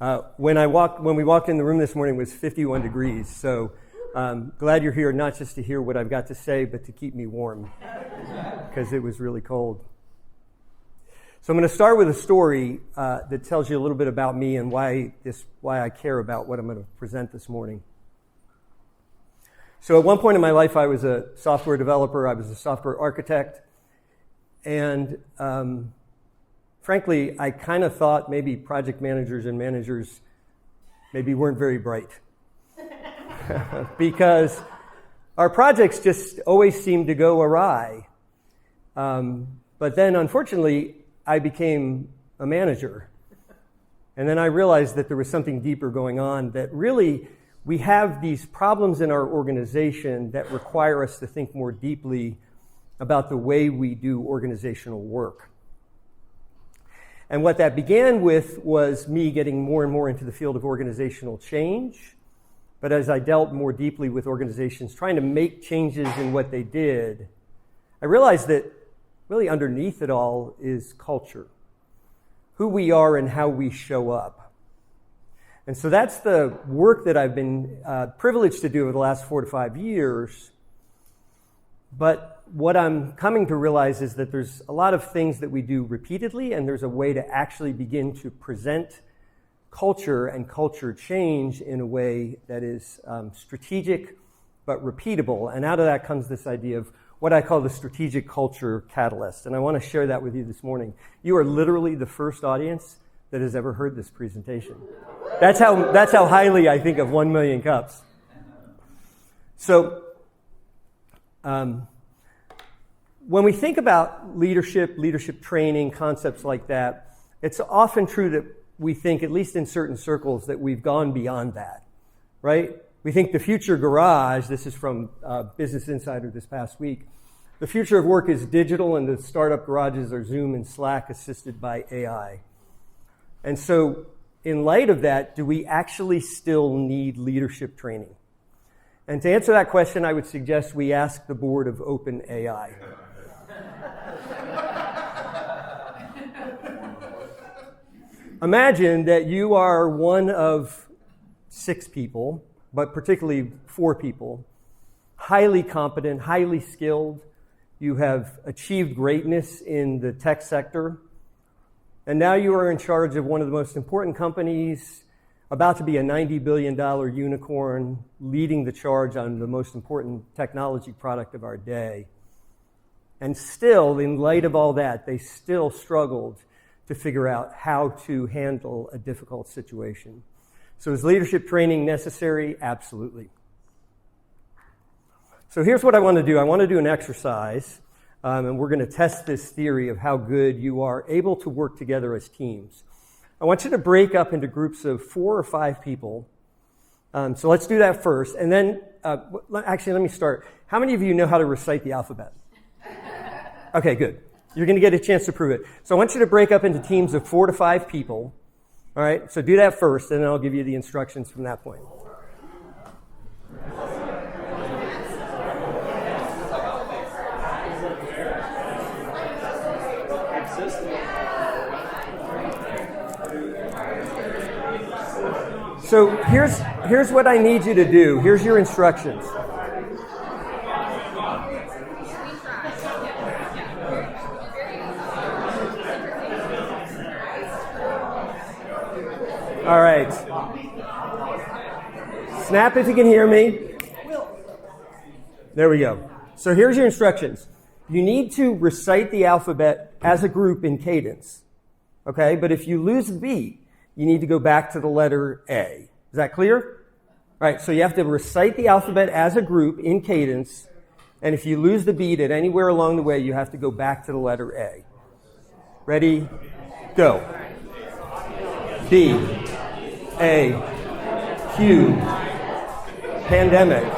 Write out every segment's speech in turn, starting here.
When we walked in the room this morning, it was 51 degrees. So glad you're here, not just to hear what I've got to say, but to keep me warm, because it was really cold. So I'm going to start with a story that tells you a little bit about me and why I care about what I'm going to present this morning. So at one point in my life, I was a software developer. I was a software architect. And frankly, I kind of thought maybe project managers and managers maybe weren't very bright. Because our projects just always seemed to go awry. But then, unfortunately, I became a manager. And then I realized that there was something deeper going on, that really we have these problems in our organization that require us to think more deeply about the way we do organizational work. And what that began with was me getting more and more into the field of organizational change. But as I dealt more deeply with organizations trying to make changes in what they did, I realized that really underneath it all is culture, who we are and how we show up. And so that's the work that I've been privileged to do over the last 4 to 5 years. But what I'm coming to realize is that there's a lot of things that we do repeatedly, and there's a way to actually begin to present culture and culture change in a way that is strategic but repeatable. And out of that comes this idea of what I call the strategic culture catalyst. And I want to share that with you this morning. You are literally the first audience that has ever heard this presentation. That's how highly I think of 1 million cups. So, when we think about leadership training, concepts like that, it's often true that we think, at least in certain circles, that we've gone beyond that, right? We think the future garage, this is from Business Insider this past week, the future of work is digital and the startup garages are Zoom and Slack assisted by AI. And so, in light of that, do we actually still need leadership training? And to answer that question, I would suggest we ask the board of OpenAI. Imagine that you are one of 6 people, but particularly 4 people, highly competent, highly skilled. You have achieved greatness in the tech sector. And now you are in charge of one of the most important companies, about to be a $90 billion unicorn, leading the charge on the most important technology product of our day. And still, in light of all that, they still struggled to figure out how to handle a difficult situation. So is leadership training necessary? Absolutely. So here's what I want to do. I want to do an exercise, and we're going to test this theory of how good you are able to work together as teams. I want you to break up into groups of 4 or 5 people. So let's do that first. And then, actually, let me start. How many of you know how to recite the alphabet? Okay, good. You're going to get a chance to prove it. So I want you to break up into teams of 4 to 5 people. All right, so do that first, and then I'll give you the instructions from that point. So here's what I need you to do. Here's your instructions. All right. Snap if you can hear me. There we go. So here's your instructions. You need to recite the alphabet as a group in cadence. Okay? But if you lose the beat, you need to go back to the letter A. Is that clear? All right. So you have to recite the alphabet as a group in cadence. And if you lose the beat at anywhere along the way, you have to go back to the letter A. Ready? Go. B. A. Q. Pandemic.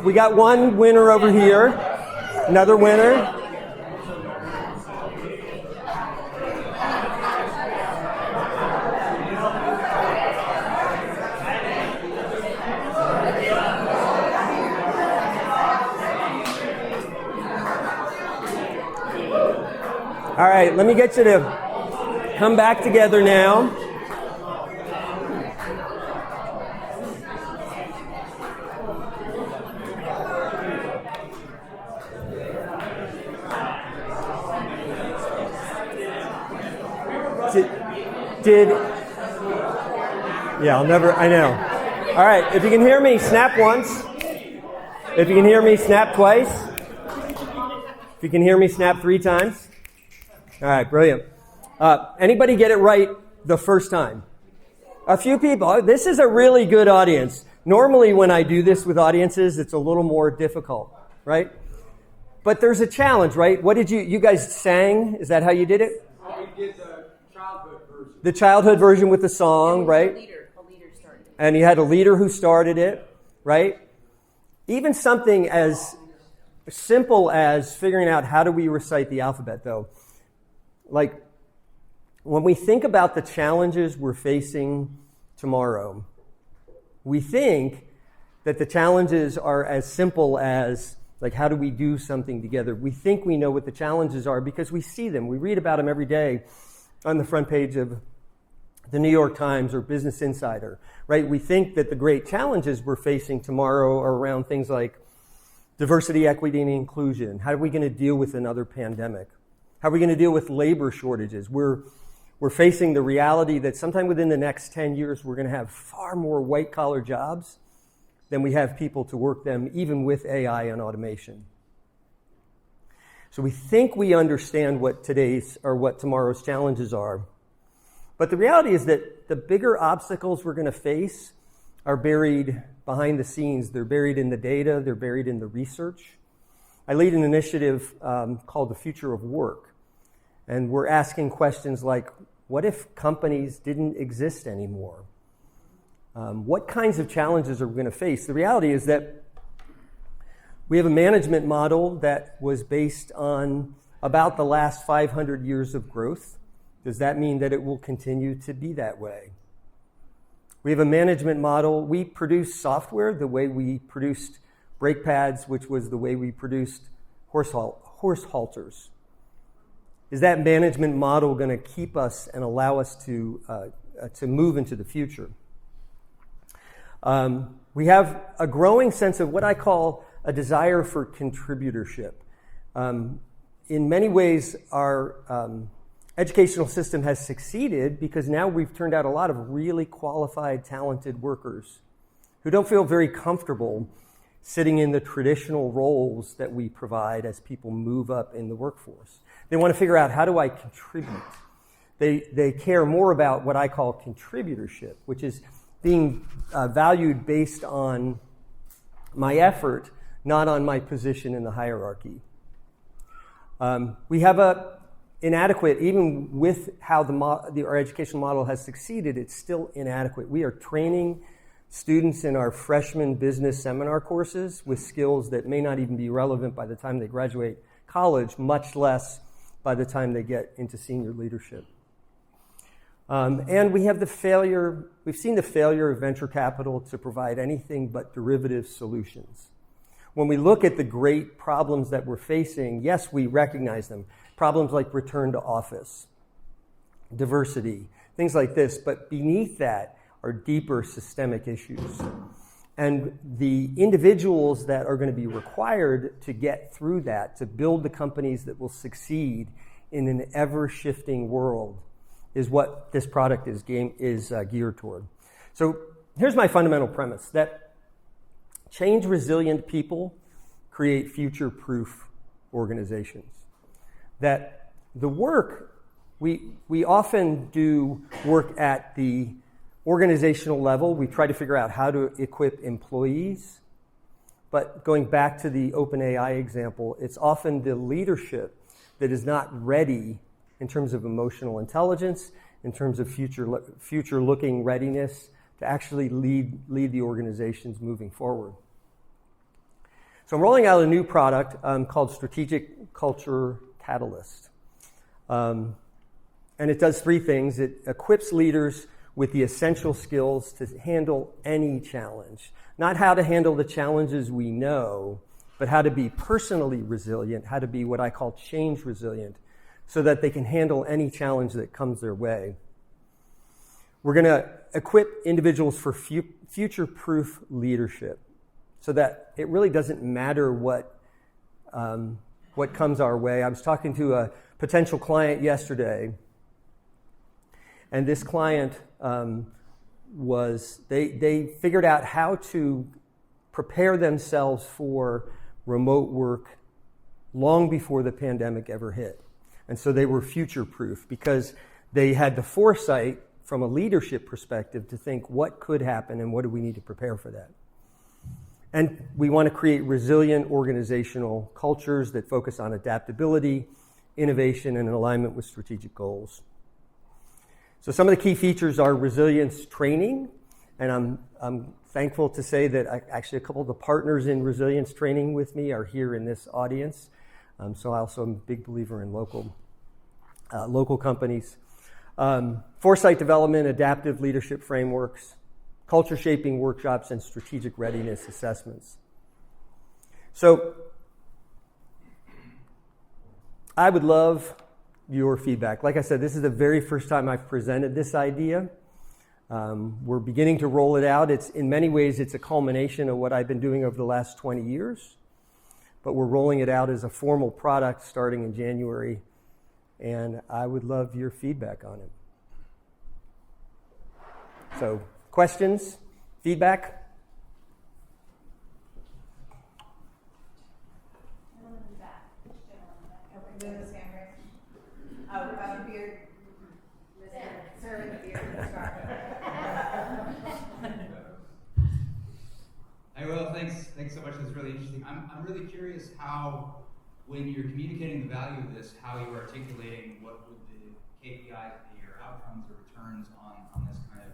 We got one winner over here. Another winner. All right, let me get you to come back together now. I know. All right, if you can hear me, snap once. If you can hear me, snap twice. If you can hear me, snap 3 times. All right, brilliant. Anybody get it right the first time? A few people. This is a really good audience. Normally when I do this with audiences, it's a little more difficult, right? But there's a challenge, right? What did you guys sang? Is that how you did it? We did the childhood version. The childhood version with the song, right? A leader started it. And you had a leader who started it, right? Even something as simple as figuring out how do we recite the alphabet, though. Like, when we think about the challenges we're facing tomorrow, we think that the challenges are as simple as, like, how do we do something together? We think we know what the challenges are because we see them. We read about them every day on the front page of the New York Times or Business Insider, right? We think that the great challenges we're facing tomorrow are around things like diversity, equity, and inclusion. How are we going to deal with another pandemic? How are we going to deal with labor shortages? We're facing the reality that sometime within the next 10 years, we're going to have far more white-collar jobs than we have people to work them, even with AI and automation. So we think we understand what today's or what tomorrow's challenges are. But the reality is that the bigger obstacles we're going to face are buried behind the scenes. They're buried in the data. They're buried in the research. I lead an initiative called The Future of Work. And we're asking questions like, what if companies didn't exist anymore? What kinds of challenges are we going to face? The reality is that we have a management model that was based on about the last 500 years of growth. Does that mean that it will continue to be that way? We have a management model. We produce software the way we produced brake pads, which was the way we produced horse halters. Is that management model going to keep us and allow us to move into the future? We have a growing sense of what I call a desire for contributorship. In many ways, our educational system has succeeded because now we've turned out a lot of really qualified, talented workers who don't feel very comfortable sitting in the traditional roles that we provide as people move up in the workforce. They want to figure out, how do I contribute? They care more about what I call contributorship, which is being valued based on my effort, not on my position in the hierarchy. We have a inadequate, even with how our educational model has succeeded, it's still inadequate. We are training students in our freshman business seminar courses with skills that may not even be relevant by the time they graduate college, much less by the time they get into senior leadership. And we have we've seen the failure of venture capital to provide anything but derivative solutions. When we look at the great problems that we're facing, yes, we recognize them. Problems like return to office, diversity, things like this, but beneath that are deeper systemic issues. And the individuals that are going to be required to get through that, to build the companies that will succeed in an ever-shifting world, is what this product is geared toward. So here's my fundamental premise, that change-resilient people create future-proof organizations. That the work, we often do work at the organizational level. We try to figure out how to equip employees. But going back to the OpenAI example, it's often the leadership that is not ready in terms of emotional intelligence, in terms of future-looking readiness to actually lead the organizations moving forward. So I'm rolling out a new product called Strategic Culture Catalyst. And it does three things. It equips leaders with the essential skills to handle any challenge. Not how to handle the challenges we know, but how to be personally resilient, how to be what I call change resilient, so that they can handle any challenge that comes their way. We're going to equip individuals for future-proof leadership, so that it really doesn't matter what comes our way. I was talking to a potential client yesterday, and this client they figured out how to prepare themselves for remote work long before the pandemic ever hit. And so they were future-proof because they had the foresight from a leadership perspective to think what could happen and what do we need to prepare for that. And we want to create resilient organizational cultures that focus on adaptability, innovation, and alignment with strategic goals. So some of the key features are resilience training, and I'm thankful to say that actually a couple of the partners in resilience training with me are here in this audience. So I also am a big believer in local companies. Foresight development, adaptive leadership frameworks, culture shaping workshops, and strategic readiness assessments. So I would love your feedback. Like I said, this is the very first time I've presented this idea. We're beginning to roll it out. In many ways, it's a culmination of what I've been doing over the last 20 years. But we're rolling it out as a formal product starting in January. And I would love your feedback on it. So, questions? Feedback? Beard. Serving the beard. Hey, Will, thanks so much. That's really interesting. I'm really curious how, when you're communicating the value of this, how you're articulating what would the KPIs be or outcomes or returns on this kind of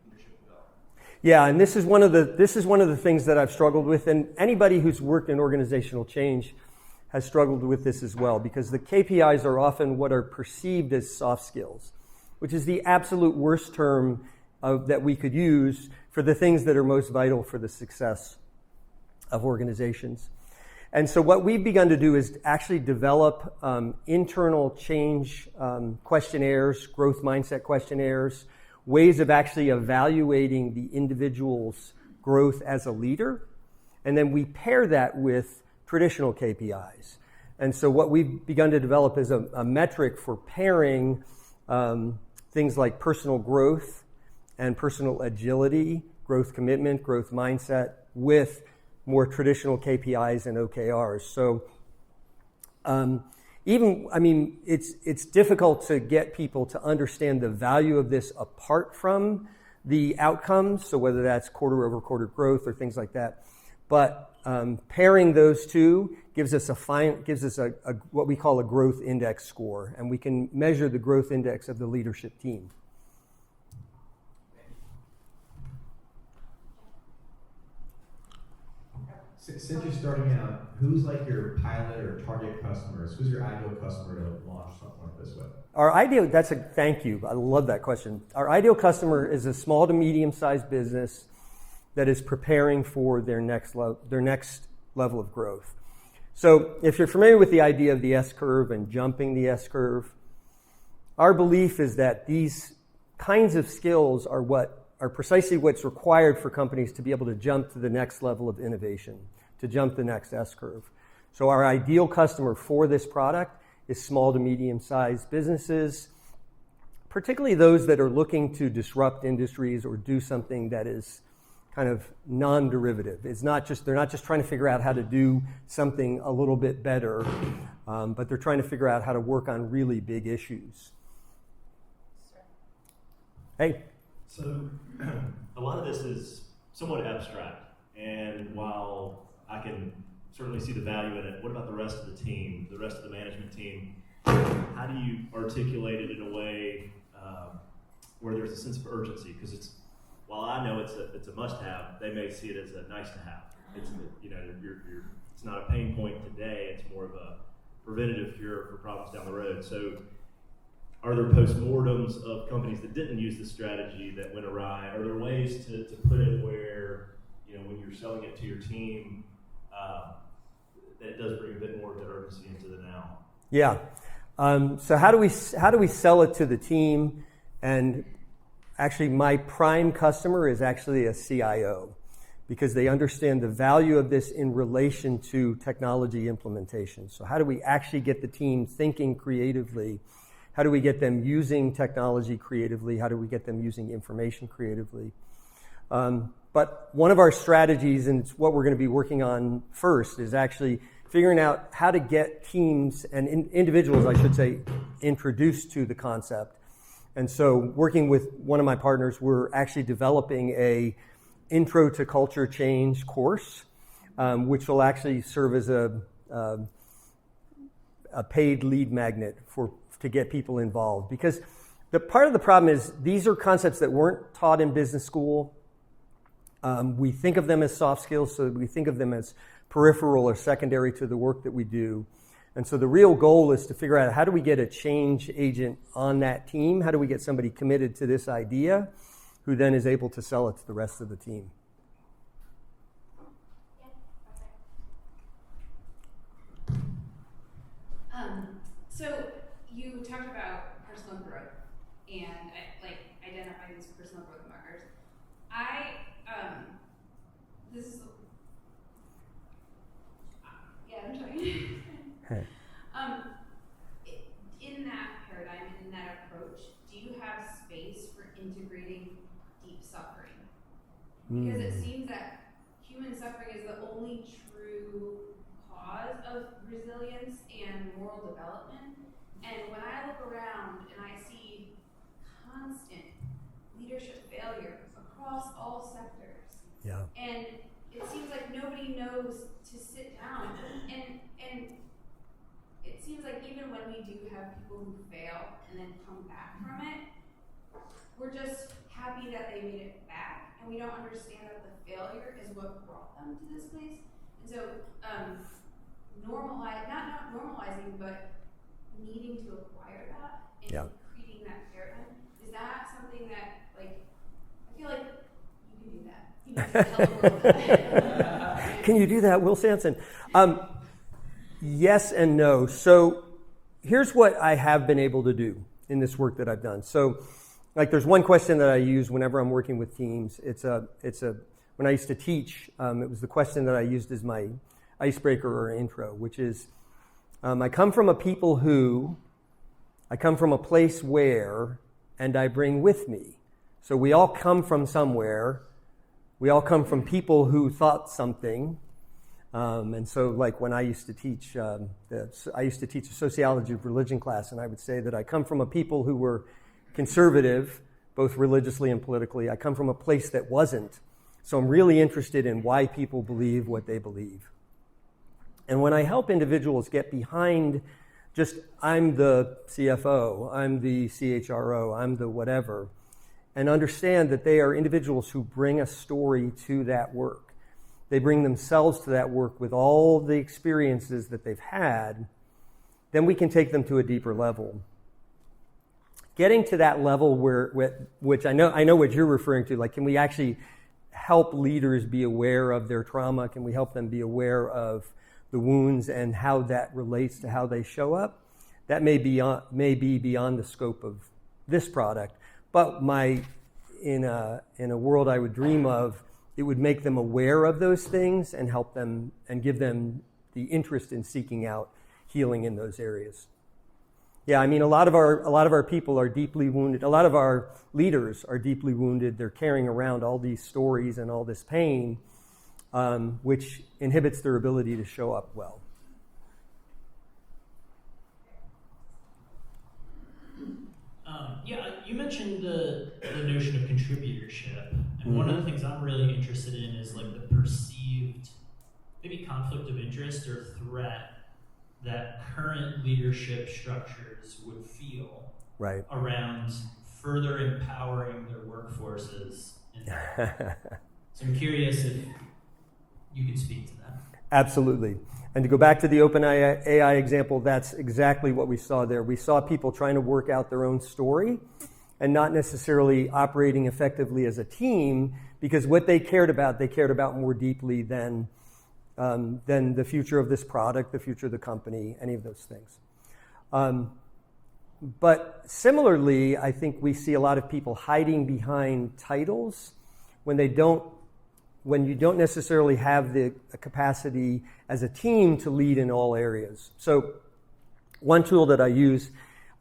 leadership development. Yeah, and this is one of the things that I've struggled with, and anybody who's worked in organizational change has struggled with this as well, because the KPIs are often what are perceived as soft skills, which is the absolute worst term that we could use for the things that are most vital for the success of organizations. And so what we've begun to do is actually develop internal change questionnaires, growth mindset questionnaires, ways of actually evaluating the individual's growth as a leader. And then we pair that with traditional KPIs. And so what we've begun to develop is a metric for pairing things like personal growth and personal agility, growth commitment, growth mindset, with more traditional KPIs and OKRs. So it's difficult to get people to understand the value of this apart from the outcomes, so whether that's quarter-over-quarter growth or things like that. But pairing those two gives us what we call a growth index score, and we can measure the growth index of the leadership team. Since you're starting out, who's like your pilot or target customers? Who's your ideal customer to launch something like this with? Thank you. I love that question. Our ideal customer is a small to medium-sized business that is preparing for their next level of growth. So if you're familiar with the idea of the S-curve and jumping the S-curve, our belief is that these kinds of skills are precisely what's required for companies to be able to jump to the next level of innovation, to jump the next S-curve. So our ideal customer for this product is small to medium-sized businesses, particularly those that are looking to disrupt industries or do something that is kind of non-derivative. They're not just trying to figure out how to do something a little bit better, but they're trying to figure out how to work on really big issues. Hey. So a lot of this is somewhat abstract, and while I can certainly see the value in it, what about the rest of the team, the rest of the management team? How do you articulate it in a way where there's a sense of urgency? Because while I know it's a must-have, they may see it as a nice-to-have. it's it's not a pain point today. It's more of a preventative cure for problems down the road. So, are there postmortems of companies that didn't use the strategy that went awry? Are there ways to put it where, when you're selling it to your team, that it does bring a bit more of the urgency into the now? Yeah. So how do we sell it to the team? And actually, my prime customer is actually a CIO, because they understand the value of this in relation to technology implementation. So how do we actually get the team thinking creatively? How do we get them using technology creatively? How do we get them using information creatively? But one of our strategies, and it's what we're going to be working on first, is actually figuring out how to get teams and individuals, I should say, introduced to the concept. And so working with one of my partners, we're actually developing a Intro to Culture Change course, which will actually serve as a paid lead magnet to get people involved. Because the part of the problem is these are concepts that weren't taught in business school. We think of them as soft skills, so we think of them as peripheral or secondary to the work that we do. And so the real goal is to figure out, how do we get a change agent on that team? How do we get somebody committed to this idea who then is able to sell it to the rest of the team? So you talked about personal growth and identifying these personal growth markers. I'm sorry. In that paradigm and in that approach, do you have space for integrating deep suffering? Because it seems that human suffering is the only true cause of resilience and moral development. And when I look around and I see constant leadership failure across all sectors, and it seems like nobody knows to sit down, and it seems like even when we do have people who fail and then come back from it, we're just happy that they made it back, and we don't understand that the failure is what brought them to this place. And so not normalizing, but needing to acquire that and creating that paradigm, is that something that, I feel like you can do that. You know, tell the world that. Can you do that, Will Samson? Yes and no. So here's what I have been able to do in this work that I've done. So there's one question that I use whenever I'm working with teams. When I used to teach, it was the question that I used as my icebreaker or intro, which is, I come from a place where, and I bring with me. So we all come from somewhere. We all come from people who thought something. And so when I used to teach, I used to teach a sociology of religion class, and I would say that I come from a people who were conservative, both religiously and politically. I come from a place that wasn't. So I'm really interested in why people believe what they believe. And when I help individuals get behind just, I'm the CFO, I'm the CHRO, I'm the whatever, and understand that they are individuals who bring a story to that work. They bring themselves to that work with all the experiences that they've had, then we can take them to a deeper level. Getting to that level which I know what you're referring to, can we actually help leaders be aware of their trauma? Can we help them be aware of the wounds and how that relates to how they show up? That may be beyond the scope of this product, but in a world I would dream of, it would make them aware of those things and help them and give them the interest in seeking out healing in those areas. Yeah, I mean, a lot of our people are deeply wounded. A lot of our leaders are deeply wounded. They're carrying around all these stories and all this pain, which inhibits their ability to show up well. You mentioned the notion of contributorship, and one of the things I'm really interested in is the perceived maybe conflict of interest or threat that current leadership structures would feel around further empowering their workforces. So I'm curious if you could speak to that. Absolutely. And to go back to the OpenAI example, that's exactly what we saw there. We saw people trying to work out their own story and not necessarily operating effectively as a team, because what they cared about more deeply than the future of this product, the future of the company, any of those things. But similarly, I think we see a lot of people hiding behind titles when you don't necessarily have the capacity as a team to lead in all areas. So one tool that I use,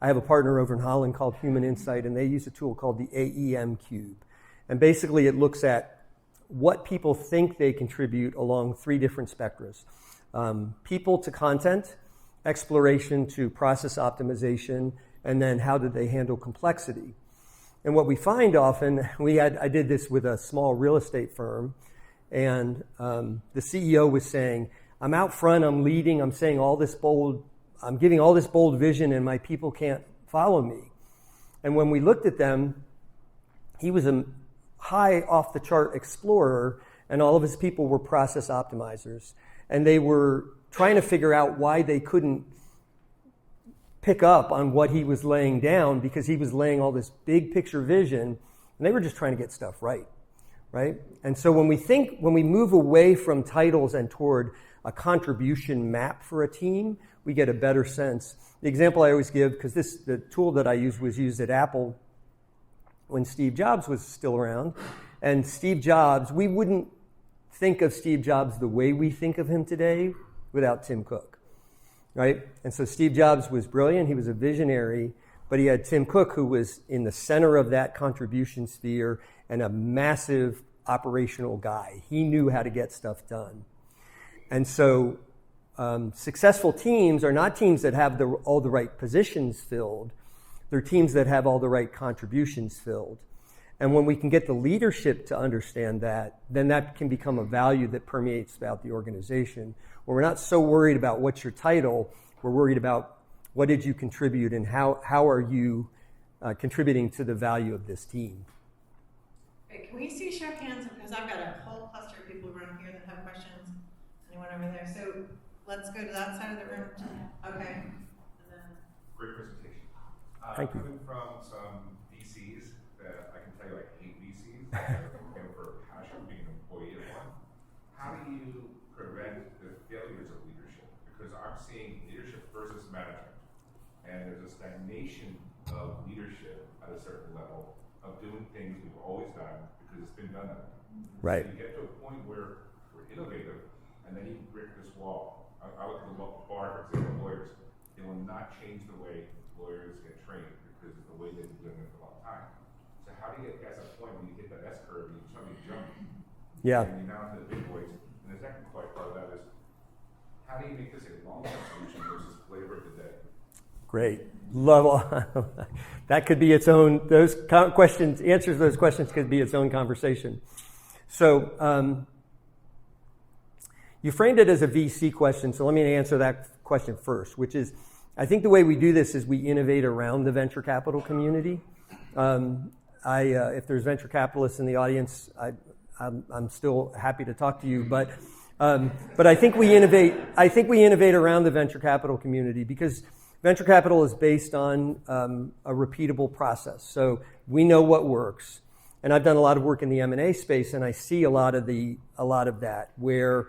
I have a partner over in Holland called Human Insight, and they use a tool called the AEM Cube. And basically it looks at what people think they contribute along 3 different spectrums. People to content, exploration to process optimization, and then how do they handle complexity. And what we find often, I did this with a small real estate firm, and the CEO was saying, I'm out front, I'm leading, I'm saying I'm giving all this bold vision, and my people can't follow me. And when we looked at them, he was a high off the chart explorer, and all of his people were process optimizers. And they were trying to figure out why they couldn't pick up on what he was laying down, because he was laying all this big picture vision, and they were just trying to get stuff right? And so when we move away from titles and toward a contribution map for a team, we get a better sense. The example I always give, because the tool that I used was used at Apple when Steve Jobs was still around. And Steve Jobs, we wouldn't think of Steve Jobs the way we think of him today without Tim Cook, right? And so Steve Jobs was brilliant, he was a visionary, but he had Tim Cook, who was in the center of that contribution sphere and a massive operational guy. He knew how to get stuff done. And so successful teams are not teams that have all the right positions filled. They're teams that have all the right contributions filled. And when we can get the leadership to understand that, then that can become a value that permeates throughout the organization, where we're not so worried about what's your title, we're worried about what did you contribute and how are you contributing to the value of this team. Great. Can we see show of hands? Because I've got a whole cluster of people around here that have questions. Anyone over there? So let's go to that side of the room. Okay. And then... Great presentation. Thank you. Coming from some VCs that I can tell you I hate VCs, and for passion being an employee of one, how do you prevent the failures of leadership? Because I'm seeing leadership versus management, and there's a stagnation of leadership at a certain level of doing things we've always done because it's been done. Right. So you get to a point where we're innovative, and then you break this wall. I look at the bar, for example, lawyers. They will not change the way lawyers get trained because of the way they've been doing it for a long time. So how do you get past that point when you hit that S curve and you suddenly jump? Yeah. And you're now to the big boys. And the second part of that is, how do you make this a long-term solution versus flavor of the day? Great. That could be its own, answers to those questions could be its own conversation. So you framed it as a VC question, so let me answer that question first, which is, I think the way we do this is we innovate around the venture capital community. If there's venture capitalists in the audience, I'm still happy to talk to you, but I think we innovate. I think we innovate around the venture capital community because venture capital is based on a repeatable process. So we know what works, and I've done a lot of work in the M&A space, and I see a lot of that where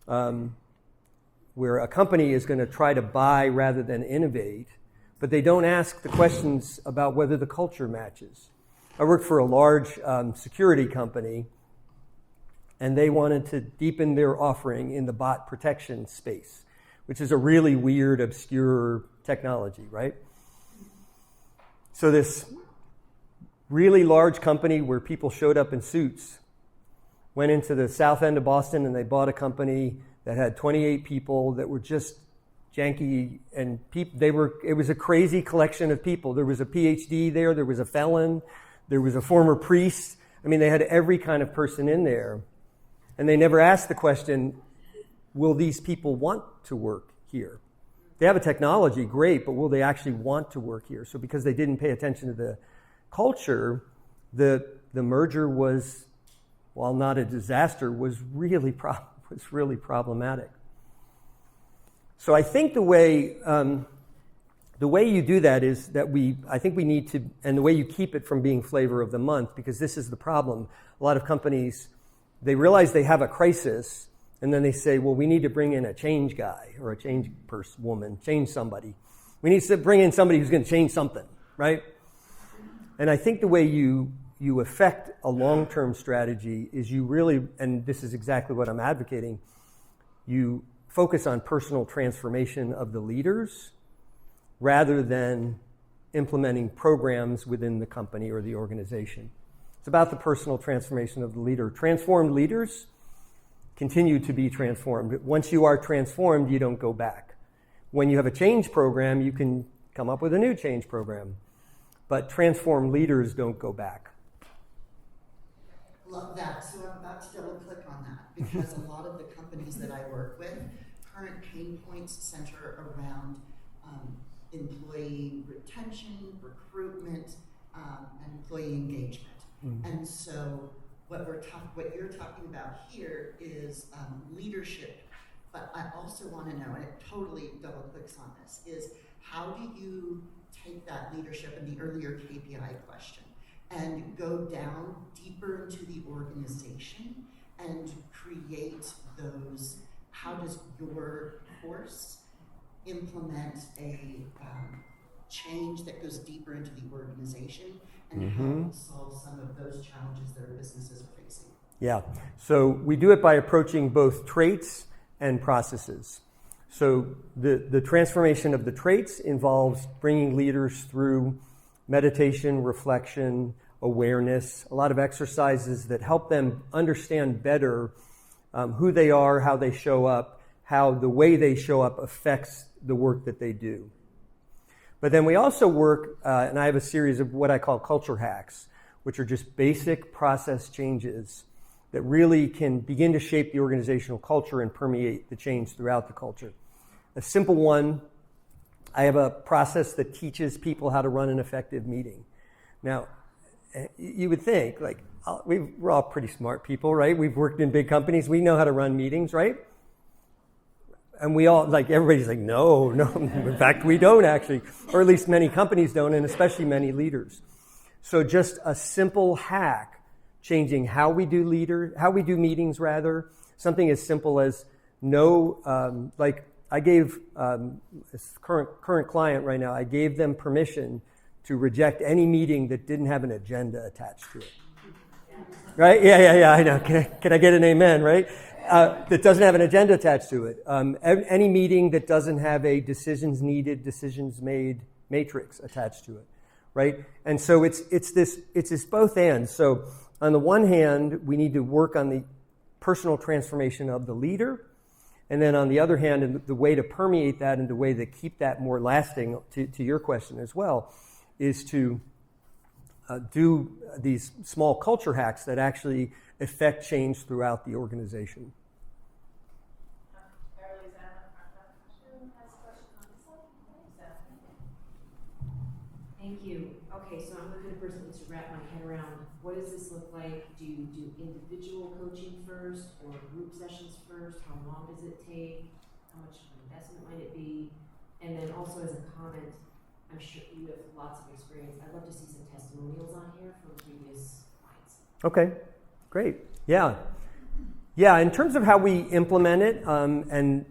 a company is going to try to buy rather than innovate, but they don't ask the questions about whether the culture matches. I worked for a large security company, and they wanted to deepen their offering in the bot protection space, which is a really weird, obscure technology, right? So this really large company where people showed up in suits went into the south end of Boston, and they bought a company that had 28 people that were just janky, and it was a crazy collection of people. There was a PhD there was a felon, there was a former priest. I mean, they had every kind of person in there. And they never asked the question, will these people want to work here? They have a technology, great, but will they actually want to work here? So because they didn't pay attention to the culture, the merger was, while not a disaster, was really was really problematic. So I think the way you do that is that I think we need to, and the way you keep it from being flavor of the month, because this is the problem. A lot of companies, they realize they have a crisis, and then they say, well, we need to bring in a change guy or a change woman, change somebody. We need to bring in somebody who's going to change something, right? And I think the way you affect a long-term strategy is you really, and this is exactly what I'm advocating, you focus on personal transformation of the leaders rather than implementing programs within the company or the organization. It's about the personal transformation of the leader. Transformed leaders continue to be transformed. Once you are transformed, you don't go back. When you have a change program, you can come up with a new change program. But transformed leaders don't go back. Love that. So I'm about to double click on that because a lot of the companies that I work with, current pain points center around employee retention, recruitment, and employee engagement. Mm-hmm. And so what you're talking about here is leadership. But I also want to know, and it totally double clicks on this, is how do you take that leadership in the earlier KPI question and go down deeper into the organization and create those, how does your course implement a change that goes deeper into the organization and help solve some of those challenges that our businesses are facing? Yeah, so we do it by approaching both traits and processes. So the transformation of the traits involves bringing leaders through meditation, reflection, awareness, a lot of exercises that help them understand better who they are, how they show up, how the way they show up affects the work that they do. But then we also work, and I have a series of what I call culture hacks, which are just basic process changes that really can begin to shape the organizational culture and permeate the change throughout the culture. A simple one, I have a process that teaches people how to run an effective meeting. Now, you would think, like, we're all pretty smart people, right? We've worked in big companies. We know how to run meetings, right? And we all, like, everybody's like, no. In fact, we don't actually, or at least many companies don't, and especially many leaders. So just a simple hack, changing how we do meetings, something as simple as I gave this current client right now, I gave them permission to reject any meeting that didn't have an agenda attached to it. Right? Yeah, I know. Can I get an amen, right? That doesn't have an agenda attached to it. Any meeting that doesn't have a decisions needed, decisions made matrix attached to it, right? And so it's this both and. So on the one hand, we need to work on the personal transformation of the leader. And then on the other hand, and the way to permeate that and the way to keep that more lasting, to your question as well, is to do these small culture hacks that actually affect change throughout the organization. Thank you. Okay, so I'm looking for something to wrap my head around. What does this look like? Do you do individual coaching first or group sessions first? How long does it take? How much investment might it be? And then also as a comment, I'm sure you have lots of experience. I'd love to see some testimonials on here from previous clients. Okay, great. Yeah, in terms of how we implement it, and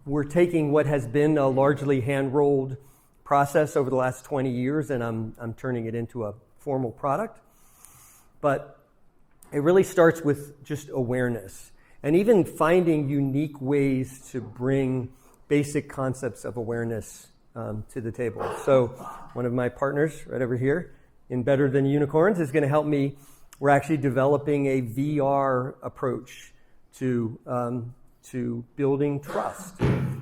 we're taking what has been a largely hand-rolled process over the last 20 years, and I'm turning it into a formal product. But it really starts with just awareness and even finding unique ways to bring basic concepts of awareness to the table. So one of my partners right over here in Better Than Unicorns is going to help me. We're actually developing a VR approach to building trust.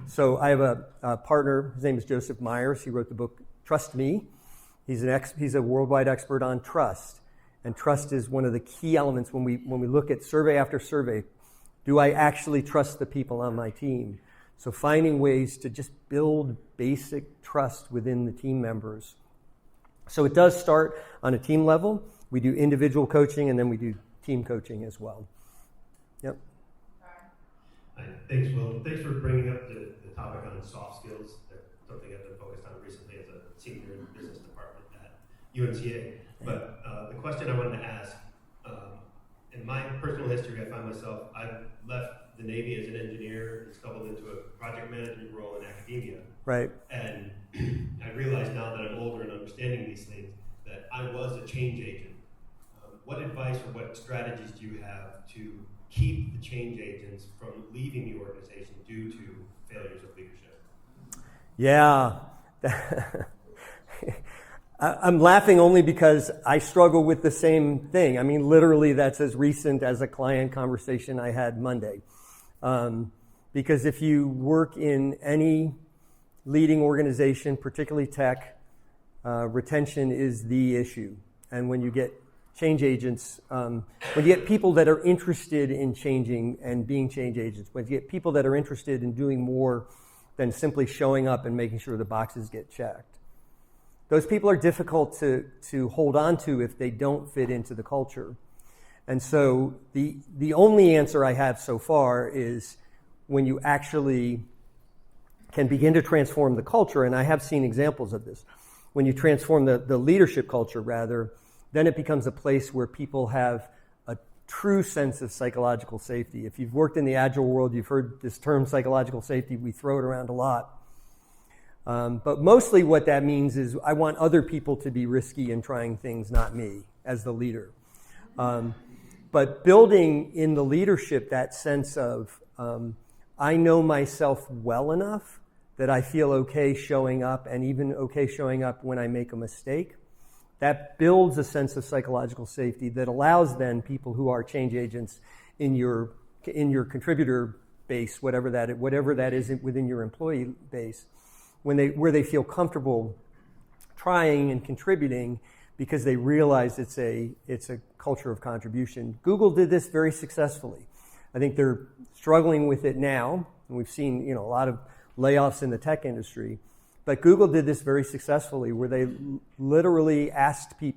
So I have a partner, his name is Joseph Myers. He wrote the book Trust Me. He's a worldwide expert on trust. And trust is one of the key elements when we look at survey after survey. Do I actually trust the people on my team? So finding ways to just build basic trust within the team members. So it does start on a team level. We do individual coaching and then we do team coaching as well. Yep. Hi, thanks, Will. Thanks for bringing up the topic on soft skills. That's something I've been focused on recently as a senior in the business department at UNCA. But the question I wanted to ask, in my personal history, I find myself, I've left the Navy as an engineer and stumbled into a project management role in academia. Right. And I realize now that I'm older and understanding these things, that I was a change agent. What advice or what strategies do you have to keep the change agents from leaving the organization due to failures of leadership? Yeah. I'm laughing only because I struggle with the same thing. I mean, literally, that's as recent as a client conversation I had Monday. Because if you work in any leading organization, particularly tech, retention is the issue. And when you get change agents, when you get people that are interested in changing and being change agents, when you get people that are interested in doing more than simply showing up and making sure the boxes get checked, those people are difficult to hold on to if they don't fit into the culture. And so the only answer I have so far is when you actually can begin to transform the culture, and I have seen examples of this, when you transform the leadership culture, rather, then it becomes a place where people have a true sense of psychological safety. If you've worked in the agile world, you've heard this term psychological safety. We throw it around a lot. But mostly what that means is I want other people to be risky in trying things, not me, as the leader. But building in the leadership that sense of I know myself well enough that I feel okay showing up, and even okay showing up when I make a mistake, that builds a sense of psychological safety that allows then people who are change agents in your contributor base, whatever that is within your employee base, where they feel comfortable trying and contributing because they realize it's a culture of contribution. Google did this very successfully. I think they're struggling with it now, and we've seen a lot of layoffs in the tech industry. But Google did this very successfully, where they literally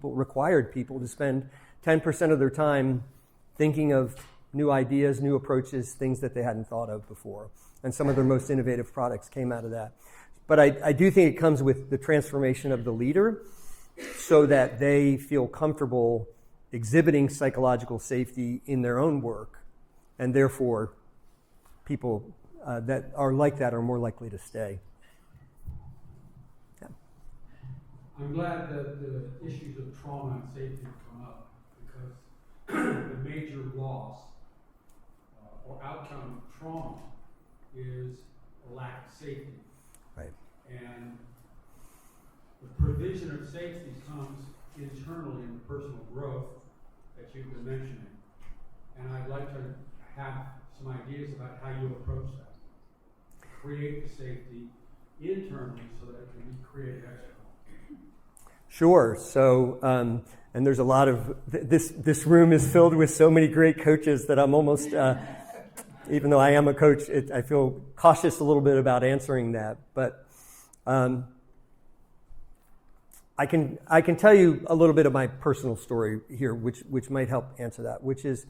required people to spend 10% of their time thinking of new ideas, new approaches, things that they hadn't thought of before. And some of their most innovative products came out of that. But I do think it comes with the transformation of the leader so that they feel comfortable exhibiting psychological safety in their own work. And therefore, people that are like that are more likely to stay. I'm glad that the issues of trauma and safety have come up, because the major loss or outcome of trauma is a lack of safety. Right. And the provision of safety comes internally in the personal growth that you've been mentioning. And I'd like to have some ideas about how you approach that. Create the safety internally so that it can be created externally. Sure. So, and there's a lot of, this room is filled with so many great coaches that I'm almost, even though I am a coach, I feel cautious a little bit about answering that. But I can tell you a little bit of my personal story here, which might help answer that, which is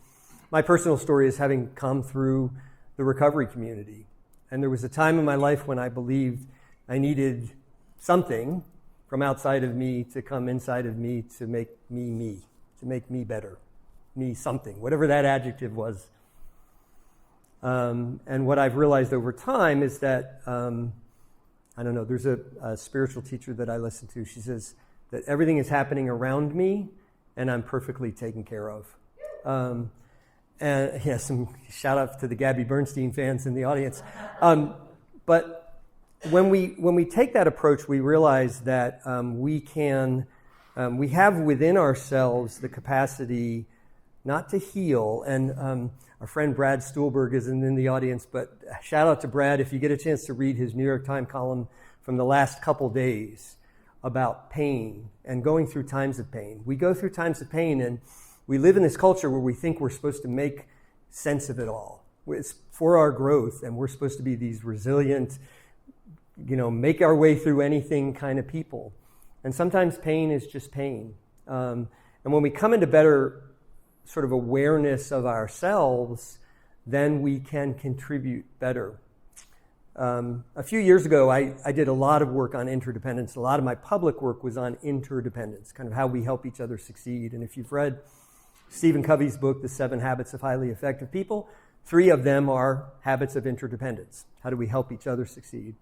my personal story is having come through the recovery community. And there was a time in my life when I believed I needed something from outside of me to come inside of me to make me, to make me better, me something, whatever that adjective was. And what I've realized over time is that, I don't know, there's a spiritual teacher that I listen to. She says that everything is happening around me and I'm perfectly taken care of. And yeah, some shout out to the Gabby Bernstein fans in the audience. But when we take that approach, we realize that we have within ourselves the capacity not to heal. And our friend Brad Stuhlberg isn't in the audience, but shout out to Brad if you get a chance to read his New York Times column from the last couple days about pain and going through times of pain. We go through times of pain, and we live in this culture where we think we're supposed to make sense of it all. It's for our growth, and we're supposed to be these resilient, make our way through anything kind of people. And sometimes pain is just pain. And when we come into better sort of awareness of ourselves, then we can contribute better. A few years ago, I did a lot of work on interdependence. A lot of my public work was on interdependence, kind of how we help each other succeed. And if you've read Stephen Covey's book, The 7 Habits of Highly Effective People, 3 of them are habits of interdependence. How do we help each other succeed?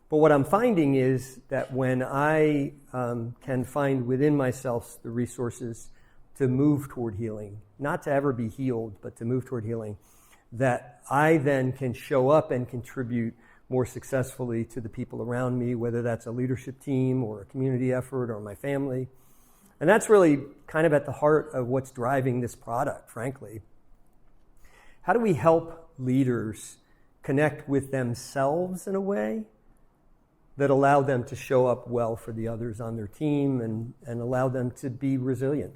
But what I'm finding is that when I can find within myself the resources to move toward healing, not to ever be healed, but to move toward healing, that I then can show up and contribute more successfully to the people around me, whether that's a leadership team or a community effort or my family. And that's really kind of at the heart of what's driving this product, frankly. How do we help leaders connect with themselves in a way that allow them to show up well for the others on their team and allow them to be resilient?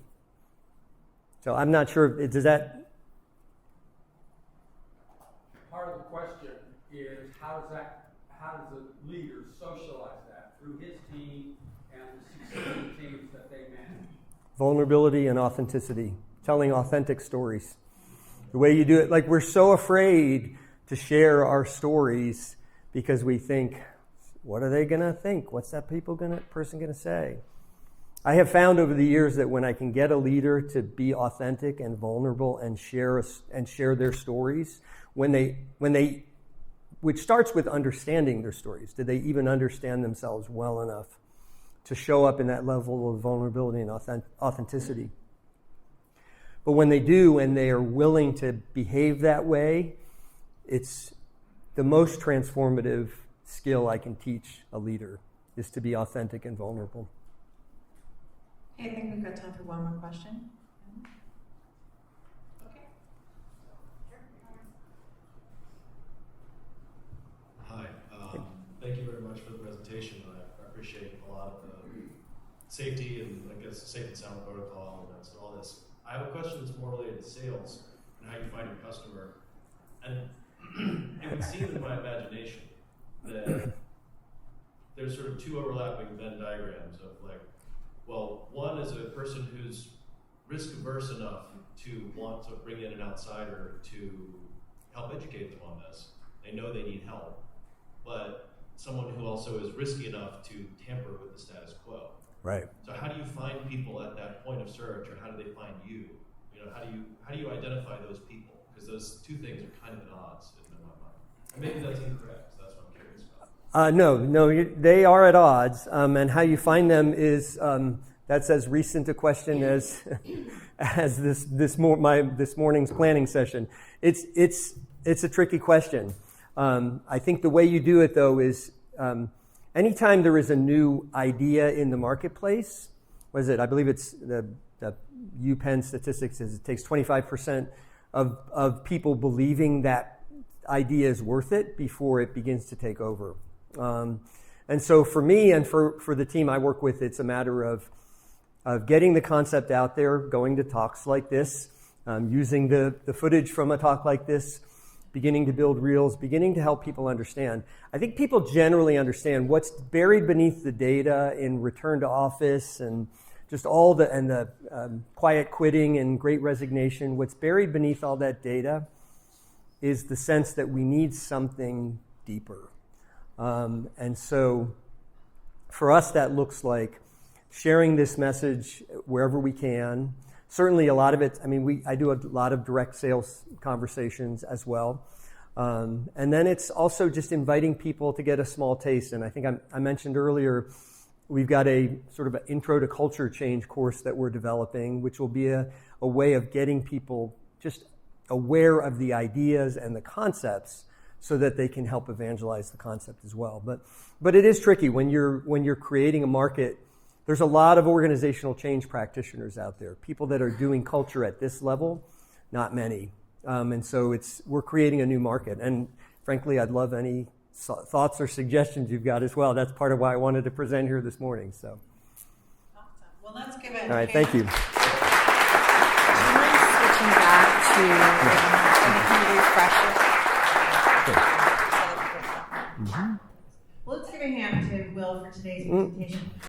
So I'm not sure, does that... Part of the question is how does the leader socialize that through his team and the succeeding teams that they manage? Vulnerability and authenticity, telling authentic stories. The way you do it, like we're so afraid to share our stories because we think, what are they going to think? What's that person going to say? I have found over the years that when I can get a leader to be authentic and vulnerable and share their stories, which starts with understanding their stories. Do they even understand themselves well enough to show up in that level of vulnerability and authenticity? But when they do and they are willing to behave that way, it's the most transformative skill I can teach a leader is to be authentic and vulnerable. Okay, I think we've got time for one more question. Okay. Hi. Thank you very much for the presentation. I appreciate a lot of the safety and I guess safe and sound protocol and all this. I have a question that's more related to sales and how you find your customer. And it would seem in my imagination that there's sort of 2 overlapping Venn diagrams of like, well, one is a person who's risk averse enough to want to bring in an outsider to help educate them on this. They know they need help, but someone who also is risky enough to tamper with the status quo. Right. So how do you find people at that point of search, or how do they find you? You know, how do you identify those people? Because those 2 things are kind of at odds in my mind. And maybe that's incorrect. So that's what I'm curious about. No, they are at odds, and how you find them is that's as recent a question as this morning's planning session. It's a tricky question. I think the way you do it though is anytime there is a new idea in the marketplace, what is it? I believe it's the UPenn statistics is it takes 25% of people believing that idea is worth it before it begins to take over. And so for me and for the team I work with, it's a matter of getting the concept out there, going to talks like this, using the footage from a talk like this, beginning to build reels, beginning to help people understand. I think people generally understand what's buried beneath the data in return to office and just all the quiet quitting and great resignation. What's buried beneath all that data is the sense that we need something deeper. And so for us, that looks like sharing this message wherever we can. Certainly a lot of it, I do a lot of direct sales conversations as well. And then it's also just inviting people to get a small taste. And I think I mentioned earlier, we've got a sort of an intro to culture change course that we're developing, which will be a way of getting people just aware of the ideas and the concepts so that they can help evangelize the concept as well. But it is tricky when you're creating a market. There's a lot of organizational change practitioners out there, people that are doing culture at this level, not many. And so we're creating a new market. And frankly, I'd love any thoughts or suggestions you've got as well. That's part of why I wanted to present here this morning. So. Awesome. Well, let's give it. All right, thank you. Switching back to refresh it. Well, let's give a hand to Will for today's presentation.